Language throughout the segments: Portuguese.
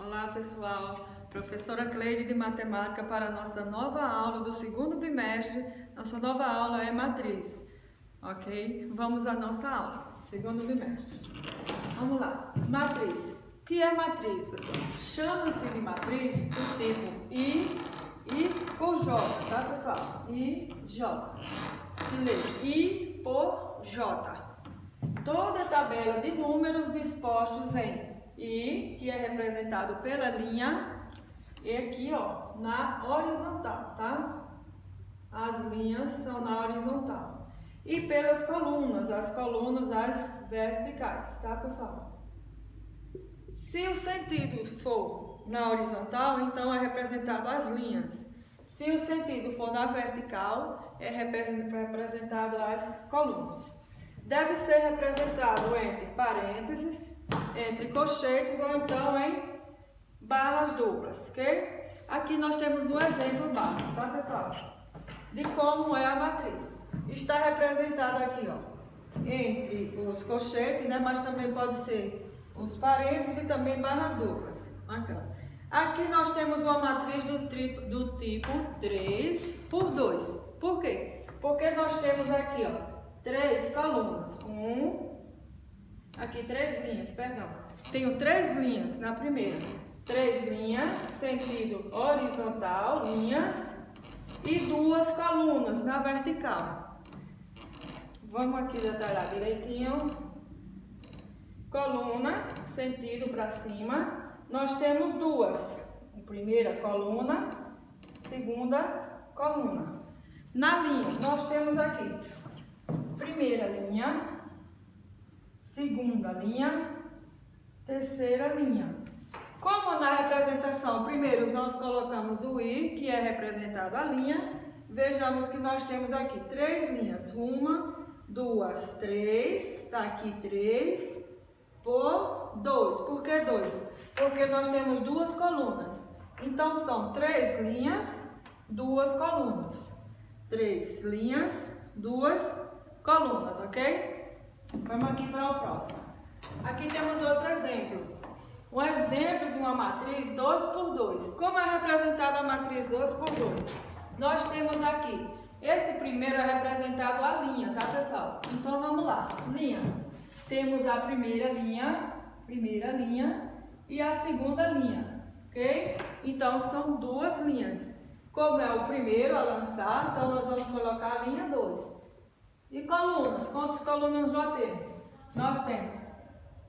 Olá pessoal, professora Cleide de Matemática para a nossa nova aula do segundo bimestre. Nossa nova aula é matriz, ok? Vamos à nossa aula, segundo bimestre. Vamos lá, matriz. O que é matriz, pessoal? Chama-se de matriz do tipo I por J, tá pessoal? I, J. Se lê I por J. Toda tabela de números dispostos em I, que é representado pela linha, e aqui, ó, na horizontal, tá? As linhas são na horizontal. E pelas colunas, as colunas as verticais, tá, pessoal? Se o sentido for na horizontal, então é representado as linhas. Se o sentido for na vertical, é representado as colunas. Deve ser representado entre parênteses, entre colchetes ou então em barras duplas, ok? Aqui nós temos um exemplo básico, tá, pessoal? De como é a matriz. Está representada aqui, ó, entre os colchetes, né? Mas também pode ser os parênteses e também barras duplas. Aqui nós temos uma matriz do tipo 3 por 2. Por quê? Porque nós temos aqui, ó, 3 colunas, aqui 3 linhas, perdão. Tenho 3 linhas na primeira, 3 linhas, sentido horizontal, linhas, e 2 colunas na vertical. Vamos aqui detalhar direitinho. Coluna, sentido para cima, nós temos 2. Primeira coluna, segunda coluna. Na linha, nós temos aqui primeira linha, segunda linha, terceira linha. Como na representação, primeiro nós colocamos o I, que é representado a linha, vejamos que nós temos aqui 3 linhas. 1, 2, 3, está aqui 3 por 2. Por que 2? Porque nós temos 2 colunas. Então são 3 linhas, 2 colunas. 3 linhas, 2 colunas, ok? Vamos aqui para o próximo. Aqui temos outro exemplo. Um exemplo de uma matriz 2 por 2. Como é representada a matriz 2 por 2? Nós temos aqui, esse primeiro é representado a linha, tá, pessoal? Então vamos lá, linha. Temos a primeira linha e a segunda linha, ok? Então são 2 linhas. Como é o primeiro a lançar, então nós vamos colocar a linha 2. E colunas, quantas colunas nós temos? Nós temos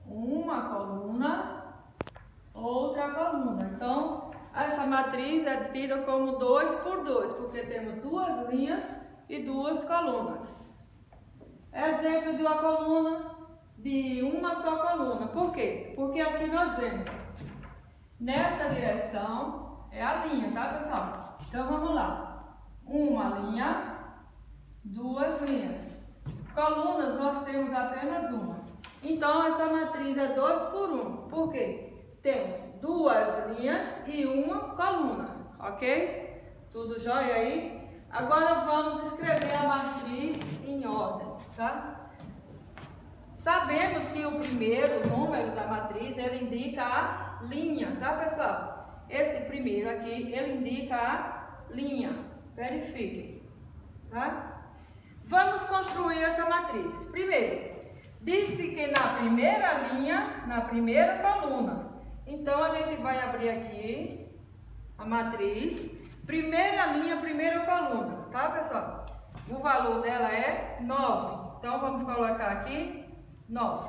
uma coluna, outra coluna. Então, essa matriz é tida como 2 por 2, porque temos 2 linhas e 2 colunas. Exemplo de uma coluna, de uma só coluna. Por quê? Porque aqui nós vemos, nessa direção é a linha, tá, pessoal? Então, vamos lá. Uma linha, 2 linhas. Colunas nós temos apenas uma. Então essa matriz é 2 por 1. Por quê? Temos 2 linhas e uma coluna, ok? Tudo jóia aí? Agora vamos escrever a matriz em ordem, tá? Sabemos que o primeiro número da matriz ele indica a linha, tá, pessoal? Esse primeiro aqui ele indica a linha. Verifiquem, tá? Vamos construir essa matriz. Primeiro, disse que na primeira linha, na primeira coluna. Então, a gente vai abrir aqui a matriz. Primeira linha, primeira coluna, tá, pessoal? O valor dela é 9. Então, vamos colocar aqui 9.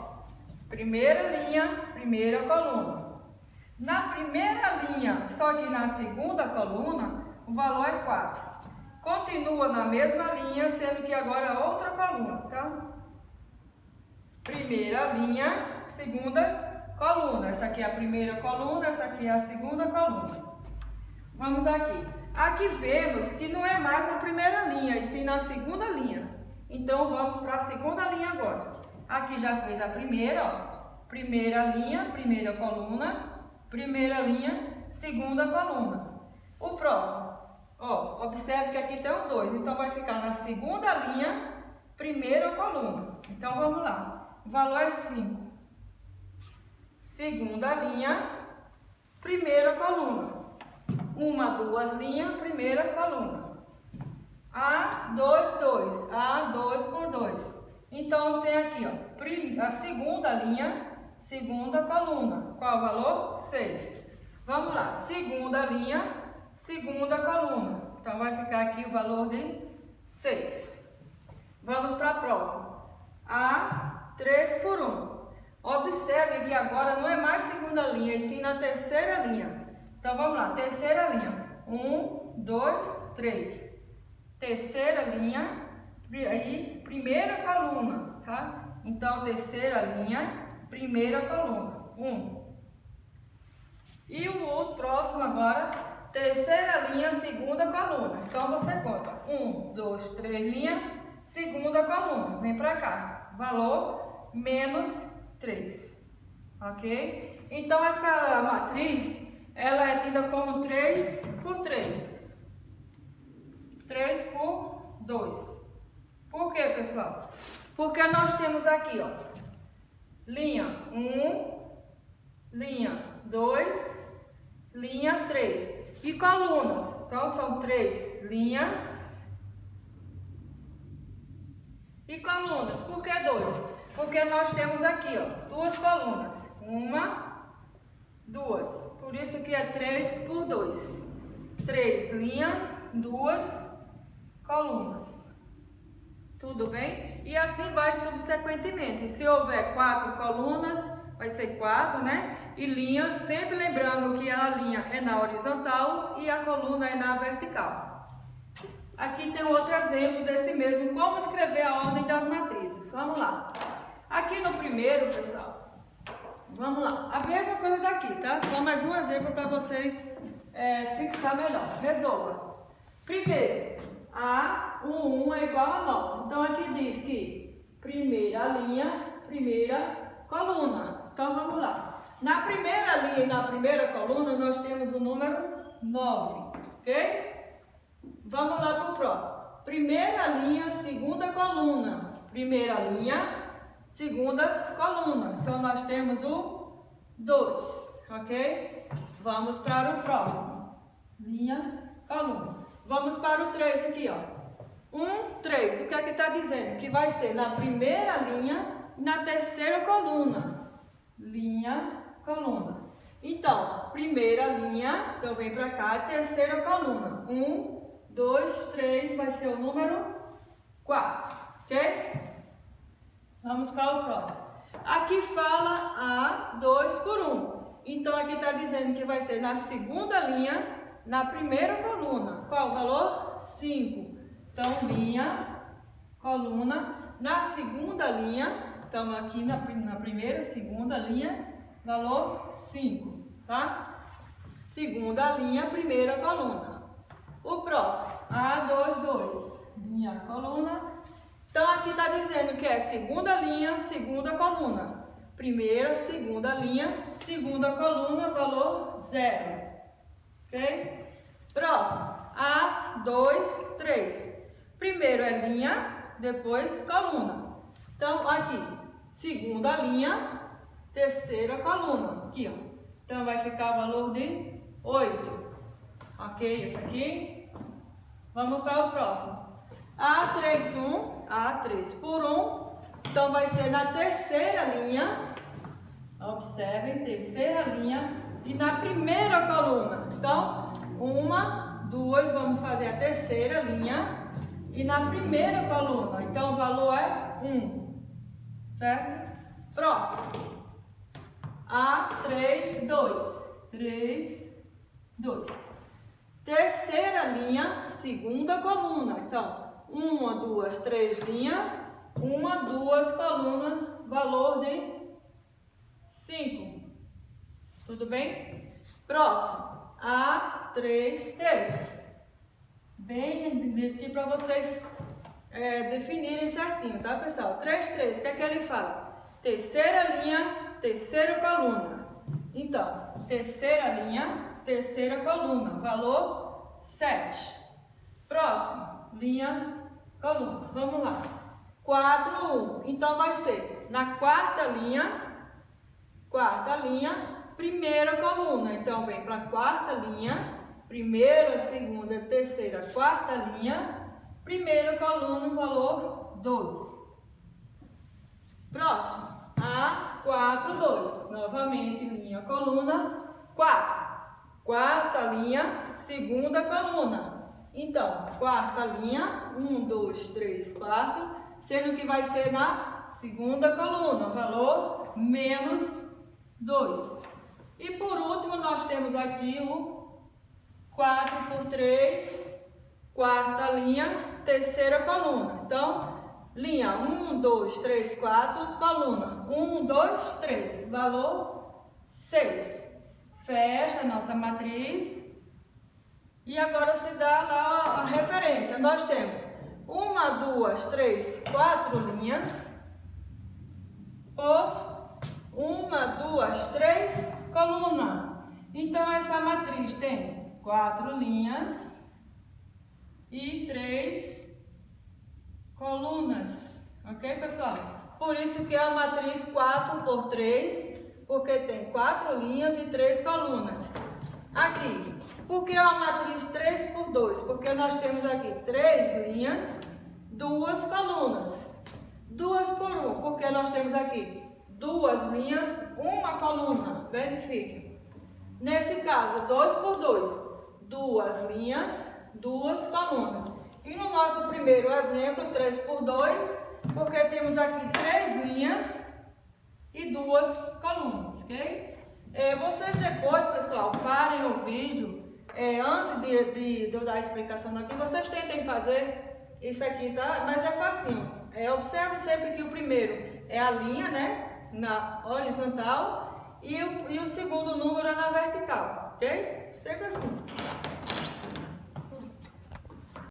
Primeira linha, primeira coluna. Na primeira linha, só que na segunda coluna, o valor é 4. Continua na mesma linha, sendo que agora outra coluna, tá? Primeira linha, segunda coluna. Essa aqui é a primeira coluna, essa aqui é a segunda coluna. Vamos aqui. Aqui vemos que não é mais na primeira linha, e sim na segunda linha. Então, vamos para a segunda linha agora. Aqui já fez a primeira, ó. Primeira linha, primeira coluna. Primeira linha, segunda coluna. O próximo. Ó, observe que aqui tem o 2, então vai ficar na segunda linha, primeira coluna. Então vamos lá, o valor é 5. Segunda linha, primeira coluna. Uma, duas linhas, primeira coluna. A2, 2. A2 por 2. Então, tem aqui, ó, a segunda linha, segunda coluna. Qual o valor? 6. Vamos lá, segunda linha, segunda coluna. Então, vai ficar aqui o valor de 6. Vamos para a próxima. A3 por 1. Observe que agora não é mais segunda linha, e sim na terceira linha. Então, vamos lá, terceira linha. 1, 2, 3. Terceira linha, aí, primeira coluna, tá? Então, terceira linha, primeira coluna. 1. E o outro próximo agora, terceira linha, segunda coluna. Então, você conta 1, 2, 3 linhas, segunda coluna. Vem pra cá. Valor menos 3. Ok? Então, essa matriz, ela é tida como 3 por 3. 3 por 2. Por quê, pessoal? Porque nós temos aqui, ó, linha 1, linha 2, linha 3. E colunas. Então, são 3 linhas e colunas. Por que 2? Porque nós temos aqui, ó, 2 colunas. 1, 2. Por isso que é 3 por 2. 3 linhas, 2 colunas. Tudo bem? E assim vai subsequentemente. Se houver 4 colunas, vai ser 4, né? E linhas, sempre lembrando que a linha é na horizontal e a coluna é na vertical. Aqui tem outro exemplo desse mesmo, como escrever a ordem das matrizes. Vamos lá. Aqui no primeiro, pessoal, vamos lá. A mesma coisa daqui, tá? Só mais um exemplo para vocês fixar melhor. Resolva. Primeiro, A1 é igual a 9. Então, aqui diz que primeira linha, primeira coluna. Então, vamos lá. Na primeira linha e na primeira coluna, nós temos o número 9, ok? Vamos lá para o próximo. Primeira linha, segunda coluna. Primeira linha, segunda coluna. Então, nós temos o 2, ok? Vamos para o próximo. Linha, coluna. Vamos para o 3 aqui, ó. 1, 3. O que é que está dizendo? Que vai ser na primeira linha e na terceira coluna. Linha, coluna. Então, primeira linha, então vem para cá, terceira coluna. 1, 2, 3, vai ser o número 4, ok? Vamos para o próximo. Aqui fala A2 por 1. Então, aqui está dizendo que vai ser na segunda linha, na primeira coluna. Qual o valor? 5. Então, linha, coluna. Na segunda linha, estamos aqui na primeira, segunda linha, valor 5, tá? Segunda linha, primeira coluna. O próximo, A2, 2. Linha, coluna. Então, aqui está dizendo que é segunda linha, segunda coluna. Primeira, segunda linha, segunda coluna, valor 0. Ok? Próximo, A2, 3. Primeiro é linha, depois coluna. Então, aqui, segunda linha, terceira coluna. Aqui, ó. Então, vai ficar o valor de 8. Ok? Esse aqui. Vamos para o próximo. A3, 1. A3 por 1. Então, vai ser na terceira linha. Observem, terceira linha. E na primeira coluna. Então, 1, 2, vamos fazer a terceira linha. E na primeira coluna. Então, o valor é 1. Certo? Próximo. A3, 2. 3, 2. Terceira linha, segunda coluna. Então, 1, 2, 3 linhas. 1, 2 colunas. Valor de 5. Tudo bem? Próximo. A3, 3. Bem aqui para vocês definirem certinho, tá, pessoal? 3, 3. O que é que ele fala? Terceira linha, terceira coluna. Então, terceira linha, terceira coluna. Valor 7. Próximo. Linha, coluna. Vamos lá. 4, 1. Então, vai ser na quarta linha, primeira coluna. Então, vem para a quarta linha, primeira, segunda, terceira, quarta linha, primeira coluna, valor 12. Próximo, A4, 2. Novamente, linha, coluna, 4. Quarta linha, segunda coluna. Então, quarta linha, 1, 2, 3, 4, sendo que vai ser na segunda coluna, valor menos 2. E por último, nós temos aqui o 4 por 3, quarta linha, terceira coluna. Então, linha 1, 2, 3, 4, coluna 1, 2, 3, valor 6. Fecha a nossa matriz. E agora se dá lá a referência. Nós temos 1, 2, 3, 4 linhas por 1, 2, 3 coluna. Então, essa matriz tem 4 linhas e 3 colunas. Ok, pessoal? Por isso que é a matriz 4 por 3, porque tem 4 linhas e 3 colunas. Aqui, por que é uma matriz 3 por 2? Porque nós temos aqui 3 linhas, 2 colunas. 2 por 1, porque nós temos aqui 2 linhas, 1 coluna. Verifique. Nesse caso, 2 por 2, 2 linhas, 2 colunas. E no nosso primeiro exemplo, 3 por 2, porque temos aqui 3 linhas e 2 colunas, ok? Vocês depois, pessoal, parem o vídeo, antes de eu dar a explicação aqui, vocês tentem fazer isso aqui, tá? Mas é facinho. Observe sempre que o primeiro é a linha, né? Na horizontal e o segundo número é na vertical, ok? Sempre assim.